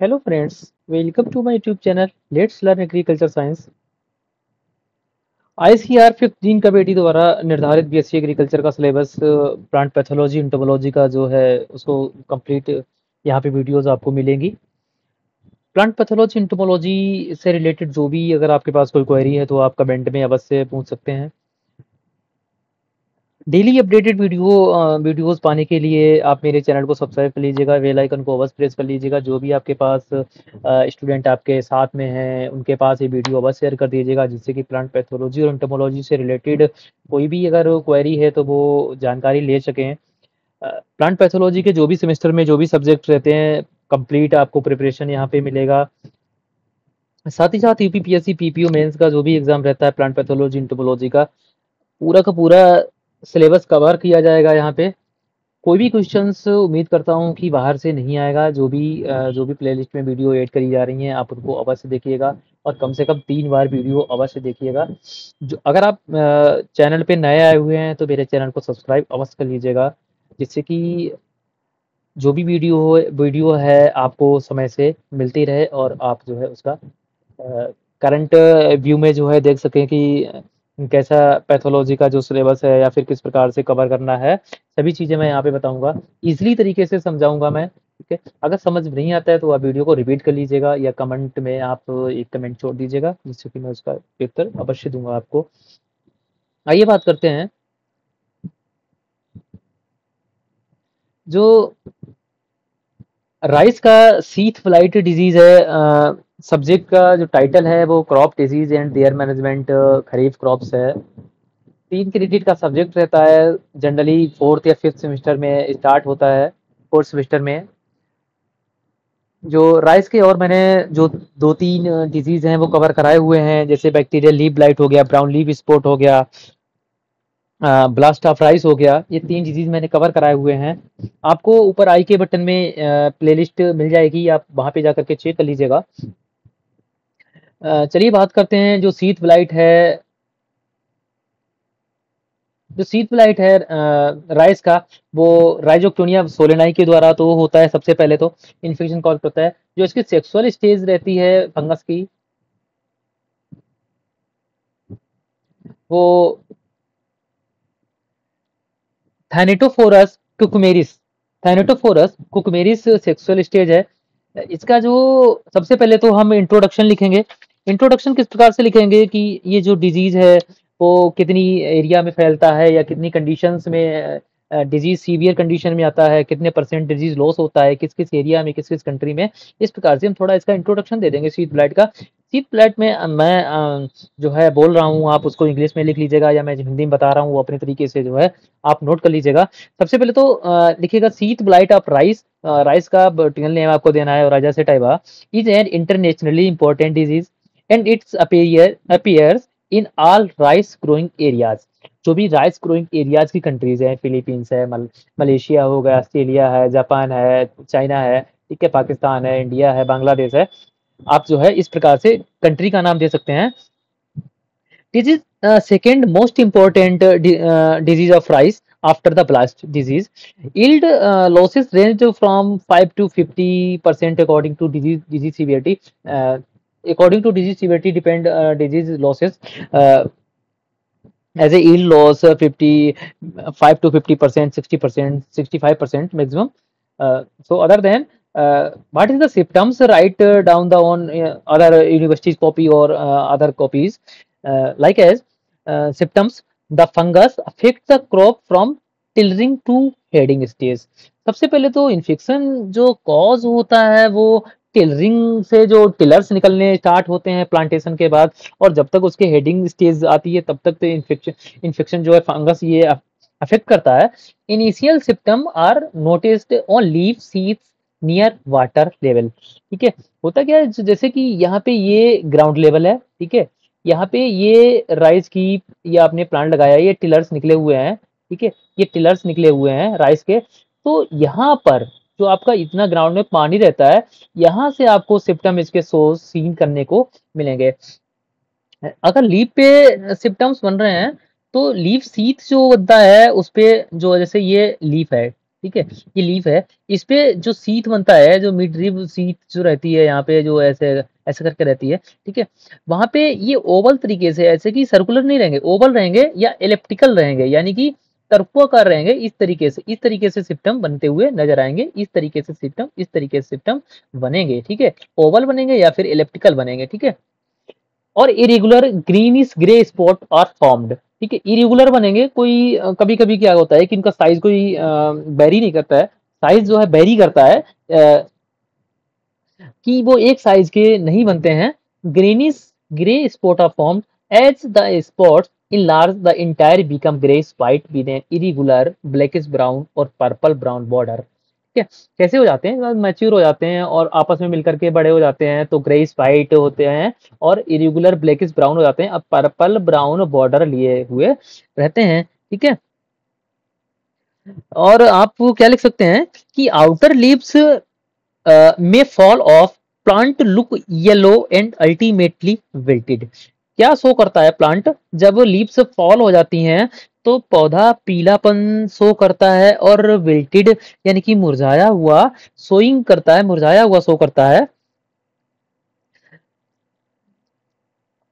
Hello friends, welcome to my YouTube channel let's learn agriculture science. ICR 15 committee द्वारा निर्धारित BSc agriculture का syllabus plant pathology entomology का जो है उसको कंप्लीट यहाँ पे वीडियोस आपको मिलेंगी। प्लांट पैथोलॉजी एंटोमोलॉजी से रिलेटेड जो भी अगर आपके पास कोई क्वेरी है तो आप कमेंट में अवश्य पूछ सकते हैं। डेली अपडेटेड वीडियोस पाने के लिए आप मेरे चैनल को सब्सक्राइब कर लीजिएगा, बेल आइकन को अवश्य प्रेस कर लीजिएगा। जो भी आपके पास स्टूडेंट आपके साथ में हैं उनके पास ये वीडियो अवश्य शेयर कर दीजिएगा, जिससे कि प्लांट पैथोलॉजी और एंटोमोलॉजी से रिलेटेड कोई भी अगर क्वेरी है तो वो जानकारी ले सकें। प्लांट पैथोलॉजी के जो भी सेमेस्टर में जो भी सब्जेक्ट रहते हैं कंप्लीट आपको प्रिपरेशन यहाँ पे मिलेगा। साथ ही साथ यूपीपीएससी पीपीओ मेंस का जो भी एग्जाम रहता है प्लांट पैथोलॉजी एंटोमोलॉजी का पूरा सिलेबस कवर किया जाएगा यहाँ पे। कोई भी क्वेश्चंस उम्मीद करता हूँ कि बाहर से नहीं आएगा। जो भी प्लेलिस्ट में वीडियो ऐड करी जा रही हैं आप उनको अवश्य देखिएगा और कम से कम 3 बार वीडियो अवश्य देखिएगा। जो अगर आप चैनल पे नए आए हुए हैं तो मेरे चैनल को सब्सक्राइब अवश्य कर लीजिएगा, जिससे कि जो भी वीडियो है आपको समय से मिलती रहे और आप जो है उसका करंट व्यू में जो है देख सकें कि कैसा पैथोलॉजी का जो सिलेबस है या फिर किस प्रकार से कवर करना है। सभी चीज़ें मैं यहाँ पे बताऊंगा, इजीली तरीके से समझाऊंगा मैं। ठीक है, अगर समझ नहीं आता है तो आप वीडियो को रिपीट कर लीजिएगा या कमेंट में आप एक कमेंट छोड़ दीजिएगा, जिससे कि मैं उसका उत्तर अवश्य दूंगा आपको। आइए बात करते हैं जो राइस का सीथ फ्लाइट डिजीज है। सब्जेक्ट का जो टाइटल है वो crop disease and there management kharif crops है। 3 क्रेडिट का सब्जेक्ट रहता है, जनरली फोर्थ या फिफ्थ सेमेस्टर में स्टार्ट होता है। फोर्थ सेमेस्टर में जो राइस के और मैंने जो 2-3 डिजीज हैं वो कवर कराए हुए हैं, जैसे बैक्टीरियल लीफ ब्लाइट हो गया, ब्राउन लीफ स्पॉट हो गया, ब्लास्ट ऑफ राइस हो गया। ये 3 डिजीज मैंने कवर कराए हुए हैं। आपको ऊपर आई के बटन में प्लेलिस्ट मिल जाएगी, आप वहां पे जाकर के चेक कर लीजिएगा। चलिए बात करते हैं जो सीथ ब्लाइट है। जो शीत फ्लाइट है राइस का, वो राइजोक्टोनिया सोलेनाई के द्वारा तो होता है। सबसे पहले तो इन्फेक्शन कॉज होता है। जो इसकी सेक्सुअल स्टेज रहती है फंगस की, वो थैनेटोफोरस कुकुमेरिस, थैनेटोफोरस कुकुमेरिस सेक्सुअल स्टेज है। इसका जो सबसे पहले तो हम इंट्रोडक्शन लिखेंगे। इंट्रोडक्शन किस प्रकार से लिखेंगे कि ये जो डिजीज है वो कितनी एरिया में फैलता है या कितनी कंडीशंस में डिजीज सीवियर कंडीशन में आता है, कितने परसेंट डिजीज लॉस होता है, किस किस एरिया में, किस किस कंट्री में। इस प्रकार से हम थोड़ा इसका इंट्रोडक्शन दे देंगे शीत ब्लाइट का। शीत ब्लाइट में मैं जो है बोल रहा हूँ, आप उसको इंग्लिश में लिख लीजिएगा या मैं जो हिंदी में बता रहा हूँ वो अपने तरीके से जो है आप नोट कर लीजिएगा। सबसे पहले तो लिखिएगा sheath blight of rice. Rice का बॉटनिकल नेम आपको देना है, राजा सेटाइवा is an internationally important disease and it's appears in all rice growing areas. जो भी राइस ग्रोइंग एरियाज की कंट्रीज हैं, फिलीपींस है, मलेशिया हो गया, ऑस्ट्रेलिया है, जापान है, चाइना है, ठीक है, पाकिस्तान है, इंडिया है, बांग्लादेश है। आप जो है इस प्रकार से कंट्री का नाम दे सकते हैं। This is second most important disease of rice after the blast disease. Yield losses range from 5 to 50% according to disease severity. According to disease severity, depend disease losses. As a yield loss 55 to 50%, 60%, 65% maximum. So other than what is the symptoms, write down the on other universities copy or other copies. Like as symptoms, the fungus affect the crop from tillering to heading stage. सबसे पहले तो infection जो cause होता है वो tillering से, जो tillers निकलने स्टार्ट होते हैं प्लांटेशन के बाद, और जब तक उसके हेडिंग स्टेज आती है तब तक तो इन्फेक्शन जो है फंगस ये अफेक्ट करता है। Initial symptom are noticed on leaf seeds near water level. ठीक है, होता क्या है जैसे कि यहाँ पे ये ग्राउंड लेवल है, ठीक है, यहाँ पे ये राइस की, ये आपने प्लांट लगाया, ये टिलर्स निकले हुए हैं, ठीक है, ये टिलर्स निकले हुए हैं राइस के। तो यहाँ पर जो आपका इतना ग्राउंड में पानी रहता है, यहाँ से आपको सिम्टम इसके सो सीन करने को मिलेंगे। अगर लीफ पे सिम्टम्स बन रहे हैं तो लीफ सीथ जो बनता है उस पे, जो जैसे ये लीफ है, ठीक है, ये लीफ है। इस पे जो सीथ बनता है, जो मिड रिब सीथ जो रहती है यहाँ पे, जो ऐसे ऐसे करके रहती है, ठीक है, वहां पे ये ओवल तरीके से, ऐसे कि सर्कुलर नहीं रहेंगे, ओवल रहेंगे या एलिप्टिकल रहेंगे, यानी कि तर्कवाकार रहेंगे। इस तरीके से सिस्टम बनते हुए नजर आएंगे। इस तरीके से सिस्टम बनेंगे, ठीक है, ओवल बनेंगे या फिर एलिप्टिकल बनेंगे, ठीक है। और irregular greenish grey spot are formed, ठीक है, इरेगुलर बनेंगे। कोई कभी कभी क्या होता है कि इनका साइज कोई वेरी नहीं करता है, साइज जो है वेरी करता है, कि वो एक साइज के नहीं बनते हैं। Greenish grey spot are formed as the spots enlarge the entire become greys white with an irregular blackish brown और पर्पल ब्राउन बॉर्डर, ठीक है। कैसे हो जाते हैं, मैच्योर हो जाते हैं और आपस में मिलकर के बड़े हो जाते हैं तो ग्रेस व्हाइट होते हैं और इरेगुलर ब्लैकिश ब्राउन हो जाते हैं, अब पर्पल ब्राउन बॉर्डर लिए हुए रहते हैं, ठीक है। और आप क्या लिख सकते हैं कि outer leaves may fall off, plant look yellow and ultimately wilted। क्या शो करता है प्लांट, जब लीव्स फॉल हो जाती हैं तो पौधा पीलापन शो करता है और विल्टेड यानी कि मुरझाया हुआ शोइंग करता है, मुरझाया हुआ शो करता है।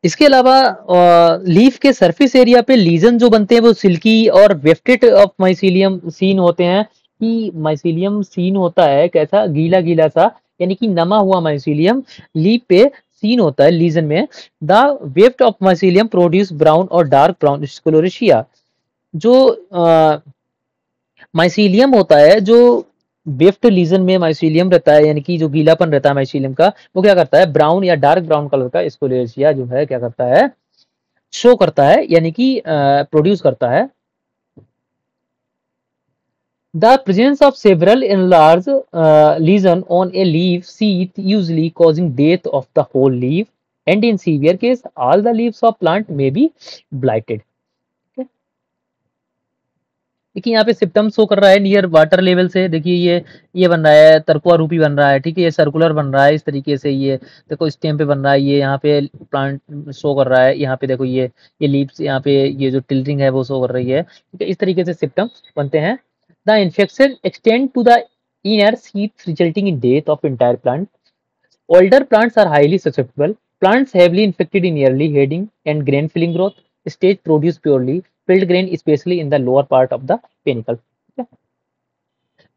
इसके अलावा लीफ के सरफेस एरिया पे लीजन जो बनते हैं वो सिल्की और वेफ्टेड ऑफ माइसीलियम सीन होते हैं, कि माइसीलियम सीन होता है कैसा, गीला गीला सा, यानी कि नमा हुआ माइसीलियम लीफ पे सीन होता है लीजन में। The weft of mycelium produce brown और डार्क ब्राउन स्क्लेरोसिया। जो माइसीलियम होता है, जो वेफ्ट लीजन में माइसीलियम रहता है, यानी कि जो गीलापन रहता है माइसीलियम का, वो क्या करता है, ब्राउन या डार्क ब्राउन कलर का स्क्लेरोसिया जो है क्या करता है, शो करता है, यानी कि प्रोड्यूस करता है। The presence of several enlarged lesion on a leaf sheath usually causing death of the whole leaf, and in severe case all the leaves of plant may be blighted। देखिए यहाँ पे symptom show कर रहा है near water level से। देखिए ये बन रहा है, तरकुआ रूपी बन रहा है, ठीक है, ये सर्कुलर बन रहा है इस तरीके से। ये देखो स्टेम पे बन रहा है, ये यहाँ पे प्लांट शो कर रहा है, यहाँ पे देखो ये लीव्स, यहाँ पे ये जो टिल्टिंग है वो शो कर रही है, ठीक है। इस तरीके से सिम्टम बनते हैं। The infection extend to the inner sheath resulting in death of entire plant। Older plants are highly susceptible। Plants heavily infected in early heading and grain filling growth stage produce purely filled grain, especially in the lower part of the panicle।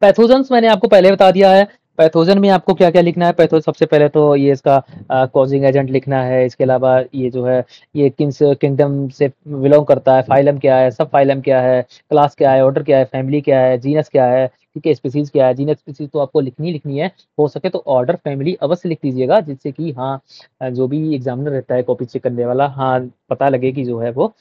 Pathogens मैंने आपको पहले बता दिया है। Pathogen में आपको क्या क्या लिखना है, पैथो सबसे पहले तो ये इसका कॉजिंग एजेंट लिखना है। इसके अलावा ये जो है ये किस किंगडम से बिलोंग करता है, फाइलम क्या है, सब फाइलम क्या है, क्लास क्या है, ऑर्डर क्या है, फैमिली क्या है, जीनस क्या है, ठीक है, स्पीसीज क्या है। जीनस स्पीसीज तो आपको लिखनी है, हो सके तो ऑर्डर फैमिली अवश्य लिख दीजिएगा, जिससे कि हाँ जो भी एग्जामिनर रहता है कॉपी चेक करने वाला, हाँ पता लगे कि जो है वो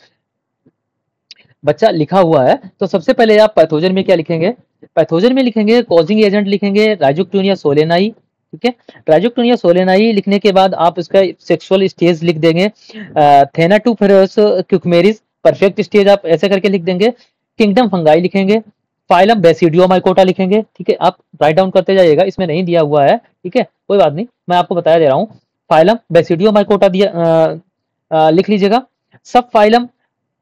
बच्चा लिखा हुआ है। तो सबसे पहले आप पैथोजन में क्या लिखेंगे, पैथोजन में लिखेंगे कॉजिंग एजेंट लिखेंगे राइजोक्टोनिया सोलेनाई, ठीक है। राइजोक्टोनिया सोलेनाई लिखने के बाद आप इसका सेक्सुअल स्टेज लिख देंगे, थेनाटोफोरस क्यूकमेरिस परफेक्ट स्टेज आप ऐसे करके लिख देंगे। किंगडम फंगाई लिखेंगे, फाइलम बेसिडियोमाइकोटा लिखेंगे, ठीक है। आप राइट डाउन करते जाइएगा, इसमें नहीं दिया हुआ है, ठीक है, कोई बात नहीं, मैं आपको बताया दे रहा हूँ। फाइलम बेसिडियोमाइकोटा दिया लिख लीजिएगा। सब फाइलम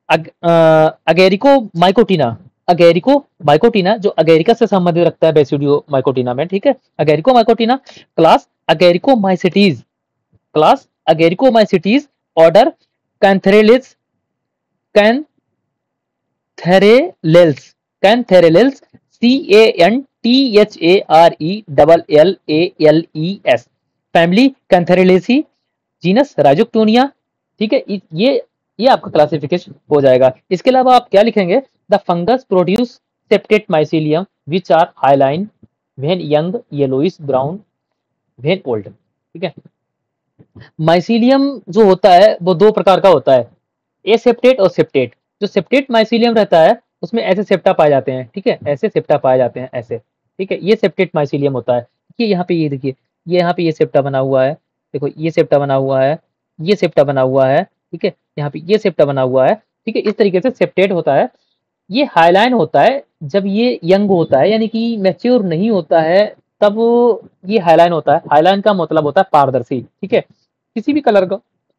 अगेरिको माइकोटिना, अगेरिको माइकोटिना जो अगेरिका से संबंधित रखता है बेसिडियो माइकोटिना में, ठीक है, Agaricomycotina. Class Agaricomycetes, class Agaricomycetes. Order Cantharellales, Cantharellales, Cantharellales, CANTHARELLELES। Family Cantharellaceae, genus Rhizoctonia, ठीक है। ये आपका क्लासिफिकेशन हो जाएगा। इसके अलावा आप क्या लिखेंगे, the fungus produce septate mycelium which are hyaline when young yellowish brown when old, ठीक है। माइसीलियम जो होता है वो दो प्रकार का होता है, ए सेप्टेट और सेप्टेट। जो सेप्टेट माइसीलियम रहता है उसमें ऐसे सेप्टा पाए जाते हैं, ठीक है, ऐसे सेप्टा पाए जाते हैं ऐसे, ठीक है, ये सेप्टेट माइसीलियम होता है। देखिए यहाँ पे, ये देखिए ये यहाँ पे ये सेप्टा बना हुआ है, देखो ये सेप्टा बना हुआ है, ये सेप्टा बना हुआ है, ठीक है, यहाँ पे ये सेप्टा बना हुआ है, ठीक है। इस तरीके से सेप्टेट होता है। ये हाईलाइन होता है जब ये यंग होता है, यानी कि मैच्योर नहीं होता है, तब ये हाईलाइन होता है। हाईलाइन का मतलब होता है पारदर्शी, ठीक है, किसी भी कलर का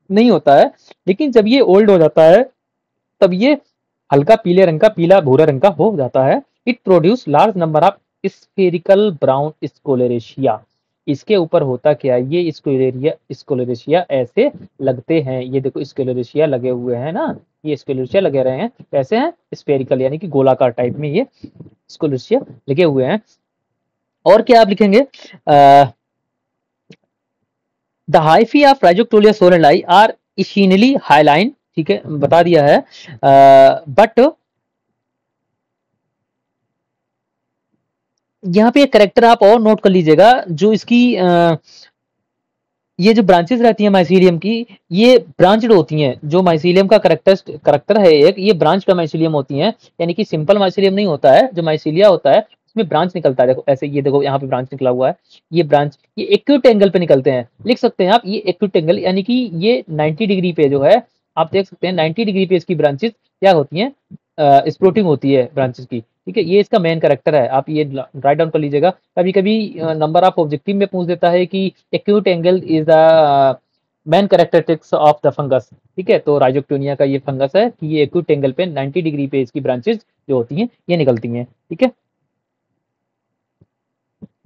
नहीं होता है। लेकिन जब ये ओल्ड हो जाता है तब ये हल्का पीले रंग का, पीला भूरा रंग का हो जाता है। It produce large number of spherical brown sclerotia. इसके ऊपर होता क्या है, ये स्कोलेरेशिया ऐसे लगते हैं, ये देखो स्कोलेरेशिया लगे हुए हैं ना, ये स्कोलेरेशिया लगे रहे हैं, कैसे हैं, स्फेरिकल यानी कि गोलाकार टाइप में ये स्कोलेरेशिया लगे हुए हैं। और क्या आप लिखेंगे, the hyphae of Rhizoctonia solani are इशिनली हाईलाइन, ठीक है बता दिया है, बट यहाँ पे एक करेक्टर आप और नोट कर लीजिएगा, जो इसकी ये जो ब्रांचेस रहती हैं माइसीलियम की, ये ब्रांचड होती हैं। जो माइसीलियम का करेक्टर है एक, ये ब्रांच का माइसीलियम होती हैं, यानी कि सिंपल माइसीलियम नहीं होता है, जो माइसीलिया होता है उसमें ब्रांच निकलता है। देखो ऐसे, ये देखो यहाँ पे ब्रांच निकला हुआ है, ये ब्रांच ये एक्यूट एंगल पे निकलते हैं, लिख सकते हैं आप ये एक्यूट एंगल, यानी कि ये 90 डिग्री पे जो है, आप देख सकते हैं 90 डिग्री पे इसकी ब्रांचेस क्या होती हैं, स्प्रोटिंग होती है ब्रांचेस की, ठीक है। ये इसका मेन कैरेक्टर है, आप ये राइट डाउन कर लीजिएगा। कभी कभी नंबर ऑफ ऑब्जेक्टिव में पूछ देता है कि acute angle is the main characteristics of the fungus, ठीक है। तो राइजोक्टोनिया का ये फंगस है कि ये एक्यूट एंगल पे 90 डिग्री पे इसकी ब्रांचेस जो होती हैं ये निकलती हैं, ठीक है,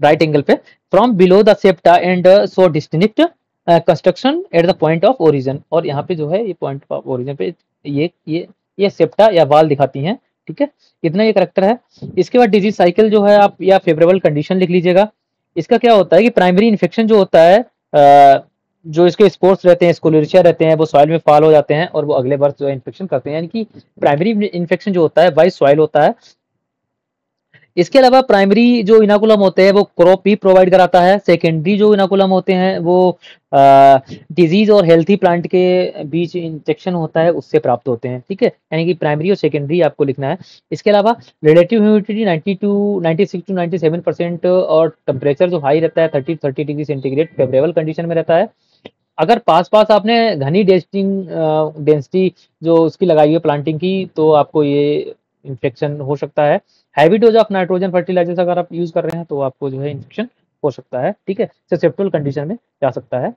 राइट एंगल पे, from below the septa and so distinct construction at the point of origin. और यहाँ पे जो है ये पॉइंट ऑफ ओरिजिन पे ये सेप्टा या वाल दिखाती हैं, ठीक है। इतना ये करेक्टर है। इसके बाद डिजीज साइकिल जो है आप या फेवरेबल कंडीशन लिख लीजिएगा। इसका क्या होता है कि प्राइमरी इन्फेक्शन जो होता है, जो इसके स्पोर्स रहते हैं, स्कोलेरिशिया रहते हैं, वो सॉइल में फॉल हो जाते हैं और वो अगले वर्ष जो है इन्फेक्शन करते हैं, यानी कि प्राइमरी इन्फेक्शन जो होता है बाई सॉइल होता है। इसके अलावा प्राइमरी जो इनाकुलम होते हैं वो क्रॉप भी प्रोवाइड कराता है। सेकेंडरी जो इनाकुलम होते हैं वो डिजीज और हेल्थी प्लांट के बीच इंजेक्शन होता है उससे प्राप्त होते हैं, ठीक है। यानी कि प्राइमरी और सेकेंडरी आपको लिखना है। इसके अलावा रिलेटिव ह्यूमिडिटी 96 टू 97% और टेम्परेचर जो हाई रहता है 30 डिग्री सेंटीग्रेड फेवरेबल कंडीशन में रहता है। अगर पास पास आपने घनी डेंसिटी जो उसकी लगाई है प्लांटिंग की, तो आपको ये इन्फेक्शन हो सकता है। Heavy dose of nitrogen fertilizers अगर आप यूज कर रहे हैं तो आपको जो है इन्फेक्शन हो सकता है, ठीक है, ससेप्टेबल कंडीशन में जा सकता है।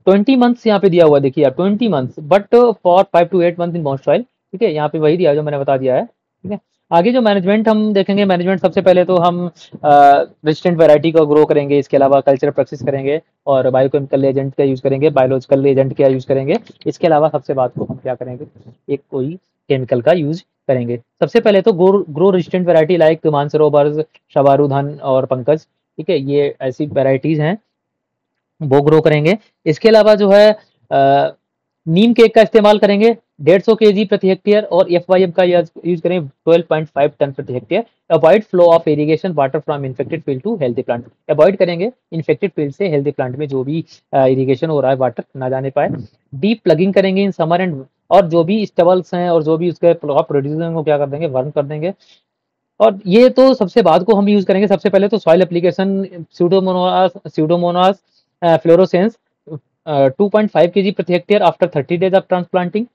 20 मंथ्स यहाँ पे दिया हुआ है, देखिए आप 20 months, but for 5 to 8 month in most oil, ठीक है, यहाँ पे वही दिया जो मैंने बता दिया है, ठीक है। आगे जो मैनेजमेंट हम देखेंगे, मैनेजमेंट सबसे पहले तो हम रेजिस्टेंट वैरायटी को ग्रो करेंगे, इसके अलावा कल्चर प्रैक्टिस करेंगे और बायोकेमिकल एजेंट का यूज करेंगे, बायोलॉजिकल एजेंट का यूज करेंगे। इसके अलावा सबसे बात को हम क्या करेंगे, एक कोई केमिकल का यूज करेंगे। सबसे पहले तो grow resistant variety like Mansarovar, शबारूधन और पंकज, ठीक है, ये ऐसी वैरायटीज हैं वो ग्रो करेंगे। इसके अलावा जो है नीम केक का इस्तेमाल करेंगे 150 केजी प्रति हेक्टेयर और एफवाईएम का यूज करेंगे 12.5 टन प्रति hectare. Avoid flow of irrigation water from infected field to healthy plant, avoid करेंगे इन्फेक्टेड फील्ड से हेल्दी प्लांट में जो भी इरिगेशन हो रहा है वाटर ना जाने पाए। डीप प्लगिंग करेंगे इन समर एंड, और जो भी स्टेबल्स हैं और जो भी उसके प्रोड्यूसर हैं वो क्या कर देंगे, वर्न कर देंगे। और ये तो सबसे बाद को हम यूज करेंगे। सबसे पहले तो soil application Pseudomonas fluorescens 2.5 KG प्रति hectare after 30 days of transplanting,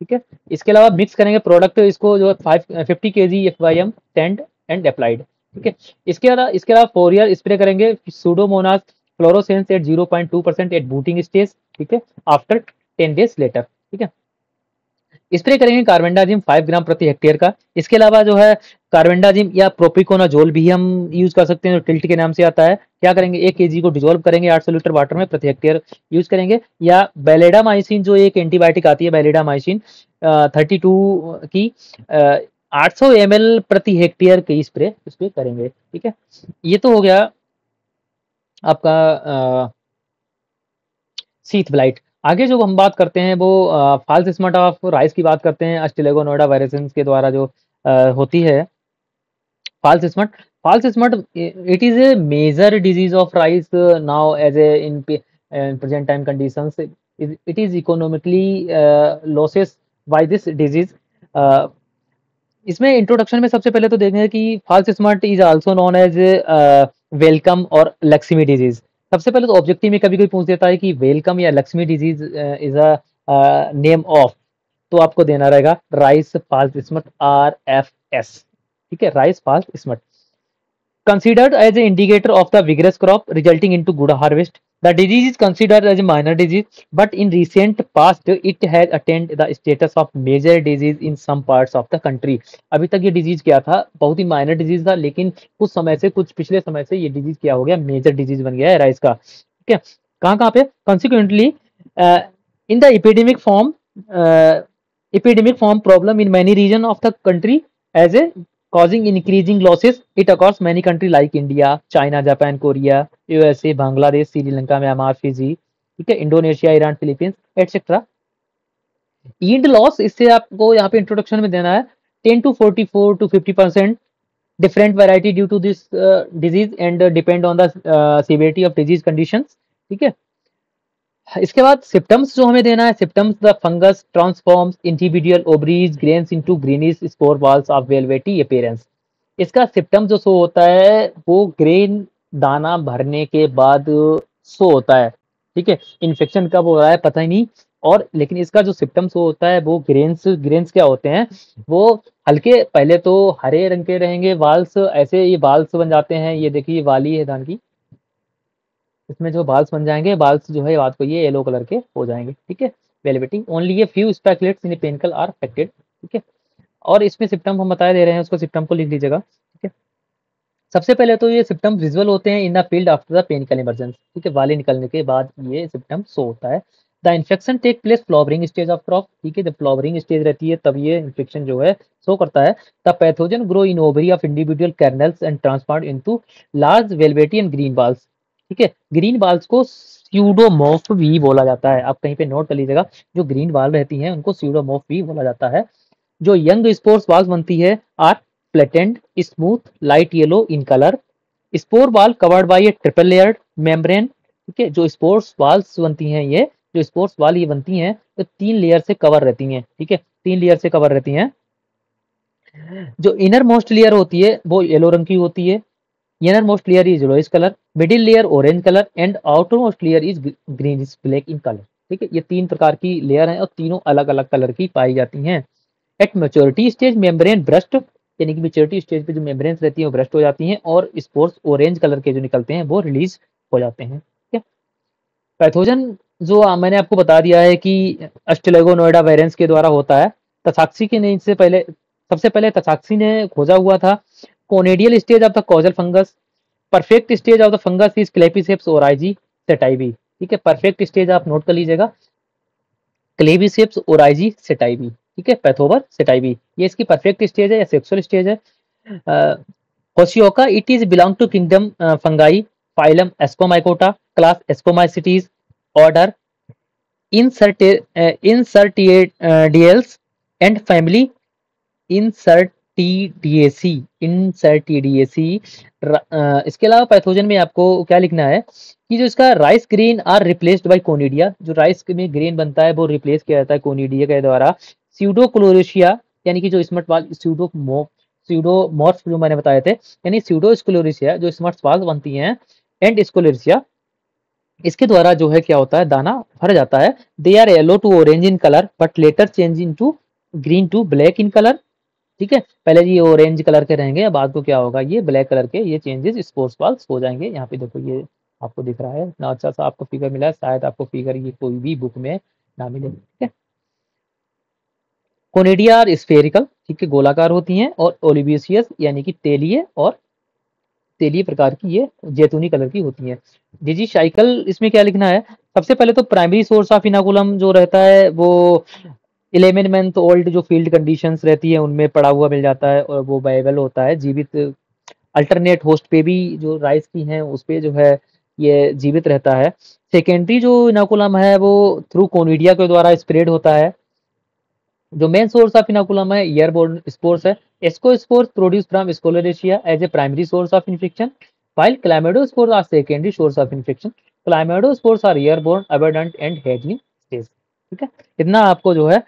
ठीक है। इसके अलावा मिक्स करेंगे प्रोडक्ट इसको जो 50 KG FYM tend and applied, ठीक है। इसके अलावा फोरियर स्प्रे करेंगे Pseudomonas fluorescens at 0.2% at booting stage, ठीक है, आफ्टर 10 डेज लेटर, ठीक है। स्प्रे करेंगे कार्बेंडाजिम 5 ग्राम प्रति हेक्टेयर का। इसके अलावा जो है कार्बेंडाजिम या प्रोपिकोनाजोल भी हम यूज कर सकते हैं, जो टिल्ट के नाम से आता है। क्या करेंगे, 1 केजी को डिजोल्व करेंगे 800 लीटर वाटर में प्रति हेक्टेयर यूज करेंगे। या बेलेडामाइसिन जो एक एंटीबायोटिक आती है बेलेडामाइसिन 32 की 800 ml प्रति हेक्टेयर की स्प्रे इस पे करेंगे, ठीक है। ये तो हो गया आपका सीथ ब्लाइट। आगे जो हम बात करते हैं वो फॉल्स स्मट ऑफ राइस की बात करते हैं, अस्टिलेगोनोडा वायरसेंस के द्वारा जो होती है false smut. False smut it is a major disease of rice now as a in present time conditions, it is economically losses by this disease. इसमें इंट्रोडक्शन में सबसे पहले तो देखेंगे कि false smut is also known as welcome और Lakshmi disease. सबसे पहले तो ऑब्जेक्टिव में कभी कोई पूछ देता है कि वेलकम या Lakshmi disease is a name of, तो आपको देना रहेगा राइस फॉल्स स्मट RFS, ठीक है, rice false smut. Considered as a indicator of the vigorous crop resulting into good harvest. The disease is considered as a minor disease, but in recent past it has attained the status of major disease in some parts of the country. अभी तक ये disease क्या था, बहुत ही minor disease था, लेकिन कुछ समय से, कुछ पिछले समय से ये डिजीज क्या हो गया, मेजर डिजीज बन गया है राइस का। ठीक है, कहाँ कहाँ पे, consequently in the epidemic form problem in many region of the country as a causing increasing losses. It occurs many country like India, China, Japan, Korea, USA, Bangladesh, Sri Lanka, Myanmar, Fiji, ठीक है, Indonesia, Iran, Philippines etcetera. Yield loss, इससे आपको यहाँ पे introduction में देना है 10 to 44 to 50% different variety due to this disease and depend on the severity of disease conditions। ठीक है, इसके बाद सिम्टम्स जो हमें देना है, symptoms the fungus transforms individual ovaries grains into greenish spore balls of velvety appearance. इसका symptom जो शो होता है वो ग्रेन दाना भरने के बाद शो होता है। ठीक है, इन्फेक्शन कब हो रहा है पता ही नहीं, और लेकिन इसका जो सिम्टम शो होता है वो ग्रेन्स ग्रेन्स क्या होते हैं, वो हल्के, पहले तो हरे रंग के रहेंगे बाल्स, ऐसे ये बाल्स बन जाते हैं, ये देखिए वाली है धान की, इसमें जो बाल्स बन जाएंगे, बाल्स जो है रात को ये येलो कलर के हो जाएंगे। ठीक है, वेलवेटी ओनली ये few spikelets in panicle are affected. ठीक है, और इसमें सिम्टम हम बता दे रहे हैं, उसको सिम्टम को लिख लीजिएगा। ठीक है, सबसे पहले तो ये सिम्टम विजुअल होते हैं in the field after the panicle emergency. ठीक है, वाले निकलने के बाद ये सिम्टम शो होता है। The infection take place flowering stage of crop. ठीक है, जब फ्लावरिंग स्टेज रहती है तब ये इन्फेक्शन जो है शो करता है। The pathogen grow in ovary of individual kernels and transform into large velvety and green balls. ठीक है, ग्रीन बाल्स को स्यूडोमोर्फ भी बोला जाता है, आप कहीं पे नोट कर लीजिएगा, जो ग्रीन बाल रहती हैं उनको स्यूडोमोर्फ भी बोला जाता है। जो यंग स्पोर्स बाल्स बनती है are flattened smooth light yellow in colour. Spore ball covered by a triple layered membrane. ठीक है, जो स्पोर्स बाल्स बनती हैं, ये जो स्पोर्स बाल ये बनती हैं तो 3 लेयर से कवर रहती हैं। ठीक है, 3 लेयर से कवर रहती हैं। जो इनर मोस्ट लेयर होती है वो येलो रंग की होती है। Inner most layer is yellowish colour, middle layer orange colour and outer most layer is greenish black in colour. ठीक है, ये 3 प्रकार की लेयर हैं और तीनों अलग अलग कलर की पाई जाती हैं। At maturity stage membrane burst, यानी कि मैच्योरिटी स्टेज पे जो मेम्ब्रेन्स रहती हैं वो ब्रस्ट हो जाती हैं और स्पोर्स ऑरेंज कलर के जो निकलते हैं वो रिलीज हो जाते हैं। ठीक है, पैथोजन जो मैंने आपको बता दिया है कि अस्टेलेगोनोइडा वेरेंस के द्वारा होता है। तथाक्सी के ने से पहले, सबसे पहले तथाक्सी ने खोजा हुआ था। Conidial stage of the causal fungus, perfect stage of the fungus is Claviceps oryzae sativae. ठीक है, परफेक्ट स्टेज आप नोट कर लीजिएगा, क्लेविसेप्स ओराइजी सेटाइवी। ठीक है, पैथोवर सेटाइवी ये इसकी परफेक्ट स्टेज है या सेक्सुअल स्टेज है। कोशियोका it is belong to kingdom fungi, phylum Ascomycota, class Ascomycetes, order Incertidiales and family Incertidiaceae. Incertidiaceae. इसके अलावा पैथोजन में आपको क्या लिखना है कि जो इसका rice grain are replaced by conidia, जो राइस में ग्रेन बनता है वो रिप्लेस किया जाता है कोनिडिया के द्वारा। स्यूडोक्लोरेशिया, यानी कि जो स्मट वाल स्यूडोमॉर्फ जो मैंने बताए थे, यानी स्यूडोस्क्लोरेशिया जो स्मट वाल बनती हैं, एंड स्क्लोरेशिया, इसके द्वारा जो है क्या होता है, दाना भर जाता है। They are yellow to orange in colour but later change into green to black in colour. ठीक है, पहले ये ऑरेंज कलर के रहेंगे, बाद को क्या होगा, ये ब्लैक कलर के ये चेंजेस स्पोर्स बाल्स हो जाएंगे। यहाँ पे देखो ये आपको दिख रहा है ना, अच्छा सा आपको फिगर मिला है, शायद आपको फिगर ये कोई भी बुक में ना मिले। ठीक है, कोनेडिया और स्फेरिकल, ठीक है, गोलाकार होती हैं, और ओलिवियस यानी कि तेलीय और तेलीय प्रकार की ये जैतूनी कलर की होती है। डिजीज साइकिल इसमें क्या लिखना है, सबसे पहले तो प्राइमरी सोर्स ऑफ इनाकुलम जो रहता है वो 11 मंथ ओल्ड जो फील्ड कंडीशंस रहती है उनमें पड़ा हुआ मिल जाता है और वो वायबल होता है, जीवित अल्टरनेट होस्ट पे भी जो राइस की हैं उस पे जो है ये जीवित रहता है। सेकेंडरी जो इनाकुलम है वो थ्रू कोनिडिया के द्वारा स्प्रेड होता है। जो मेन सोर्स ऑफ इनाकुलम है एयरबोर्न स्पोर्स है। Ascospores produce from sclerotia as a primary source of infection, while clamidospores are secondary source of infection. Clamidospores are airborne, abundant and hedging stage. ठीक है, इतना आपको जो है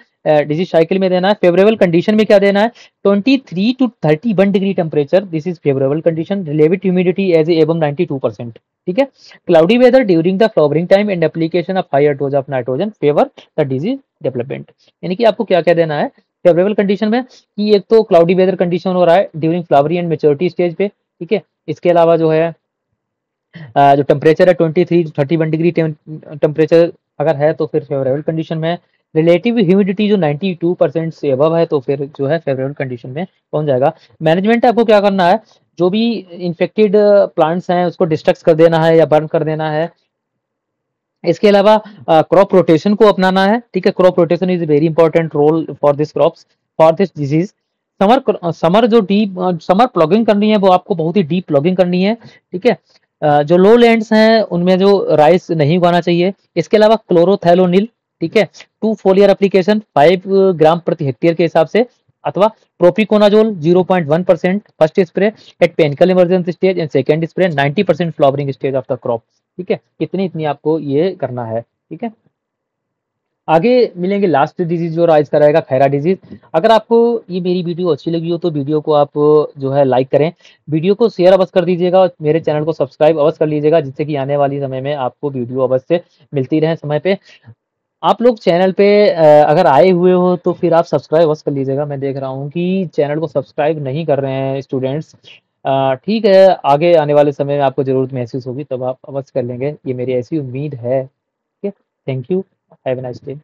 डिजीज साइकिल में देना है। फेवरेबल कंडीशन में क्या देना है, 23 to 31 degree temperature, this is favourable condition. Relative humidity as above 92%। ठीक है, cloudy weather during the flowering time and application of higher dose of nitrogen favour the disease development. यानी कि आपको क्या क्या देना है फेवरेबल कंडीशन में, कि एक तो क्लाउडी वेदर कंडीशन हो रहा है during flowery and maturity stage पे। ठीक है, इसके अलावा जो है जो टेम्परेचर है 23-31 डिग्री टेम्परेचर अगर है तो फिर फेवरेबल कंडीशन में है। रिलेटिव ह्यूमिडिटी जो 92% से अबव है तो फिर जो है फेवरेबल कंडीशन में पहुंच जाएगा। मैनेजमेंट आपको क्या करना है, जो भी इन्फेक्टेड प्लांट्स हैं उसको डिस्ट्रक्ट कर देना है या बर्न कर देना है। इसके अलावा क्रॉप रोटेशन को अपनाना है, ठीक है। Crop rotation is very important role for this crops, for this disease. Summer जो डीप समर प्लॉगिंग करनी है वो आपको बहुत ही डीप प्लॉगिंग करनी है, ठीक है। जो लो लैंड्स हैं उनमें जो राइस नहीं उगाना चाहिए। इसके अलावा क्लोरोथैलोनिल, ठीक है, 2 फोलियर एप्लीकेशन 5 ग्राम प्रति हेक्टेयर के हिसाब से, अथवा propiconazole 0.1% first spray at panicle emergency stage and second spray 90% flowering stage of the crop, ठीक है। इतनी इतनी आपको ये करना है, ठीक है। आगे मिलेंगे लास्ट डिजीज जो राइज कराएगा, खैरा डिजीज। अगर आपको ये मेरी वीडियो अच्छी लगी हो तो वीडियो को आप जो है लाइक करें, वीडियो को शेयर अवश्य कर दीजिएगा और मेरे चैनल को सब्सक्राइब अवश्य कर लीजिएगा, जिससे कि आने वाली समय में आपको वीडियो अवश्य मिलती रहे समय पे। आप लोग चैनल पे अगर आए हुए हो तो फिर आप सब्सक्राइब अवश्य कर लीजिएगा। मैं देख रहा हूँ कि चैनल को सब्सक्राइब नहीं कर रहे हैं स्टूडेंट्स। ठीक है, आगे आने वाले समय में आपको ज़रूरत महसूस होगी तब आप अवश्य कर लेंगे, ये मेरी ऐसी उम्मीद है। ठीक है, thank you, have a nice day.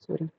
Sorry.